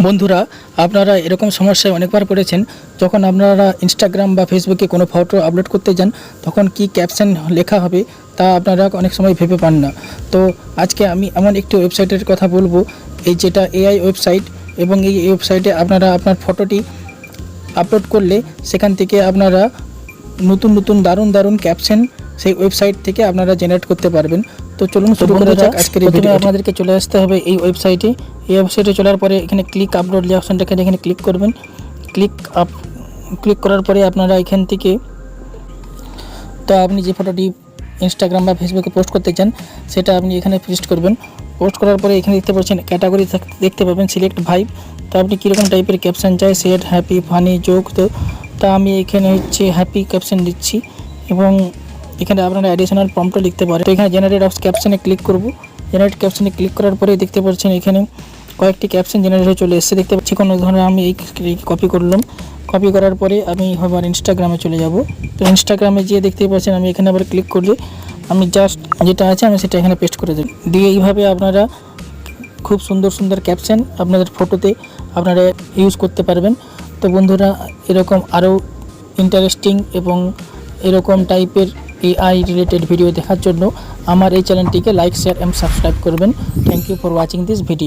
বন্ধুরা, আপনারা এরকম সমস্যায় অনেকবার পড়েছেন। যখন আপনারা ইনস্টাগ্রাম বা ফেসবুকে কোনো ফটো আপলোড করতে যান, তখন কি ক্যাপশন লেখা হবে তা আপনারা অনেক সময় ভেবে পান না। তো আজকে আমি এমন একটি ওয়েবসাইটের কথা বলবো, এই যেটা এআই ওয়েবসাইট, এবং এই ওয়েবসাইটে আপনারা আপনার ফটোটি আপলোড করলে সেখান থেকে আপনারা নতুন নতুন দারুণ ক্যাপশন সেই ওয়েবসাইট থেকে আপনারা জেনারেট করতে পারবেন। তো চলুন শুরু করা যাক আজকের এই ভিডিও। আপনাদেরকে চলে আসতে হবে এই ওয়েবসাইটে। এই ওয়েবসাইটে চলার পরে এখানে ক্লিক আপলোড যে অপশনটাকে এখানে ক্লিক করবেন। ক্লিক করার পরে আপনারা এখান থেকে তো আপনি যে ফটোটি ইনস্টাগ্রাম বা ফেসবুকে পোস্ট করতে চান সেটা আপনি এখানে পেস্ট করবেন। পোস্ট করার পরে এখানে দেখতে পাচ্ছেন ক্যাটাগরি দেখতে পাবেন সিলেক্ট ভাইব। তো আপনি কীরকম টাইপের ক্যাপশন চাই, স্যাড, হ্যাপি, ফানি, জোক। তো আমি এখানে হ্যাপি ক্যাপশন দিচ্ছি, এবং এখানে আপনারা অ্যাডিশনাল প্রম্পটও লিখতে পারেন। তো এখানে জেনারেট ক্যাপশনে ক্লিক করব। জেনারেট ক্যাপশনে ক্লিক করার পরে দেখতে পাচ্ছেন এখানে কয়েকটি ক্যাপশন জেনারেট হয়ে চলে এসেছে। দেখতে পাচ্ছি কোনো ধরনের আমি এই কপি করলাম। কপি করার পরে আমি আবার ইনস্টাগ্রামে চলে যাব। তো ইনস্টাগ্রামে গিয়ে দেখতে পাচ্ছেন আমি এখানে আবার ক্লিক করলে আমি জাস্ট যেটা আছে আমি সেটা এখানে পেস্ট করে দেব। দিয়ে এইভাবে আপনারা খুব সুন্দর ক্যাপশন আপনাদের ফটোতে আপনারা ইউজ করতে পারবেন। তো বন্ধুরা, এরকম আরও ইন্টারেস্টিং এবং এরকম টাইপের এআই রিলেটেড ভিডিও দেখার জন্য আমার এই চ্যানেলটিকে লাইক, শেয়ার এবং সাবস্ক্রাইব করবেন। Thank you for watching this video.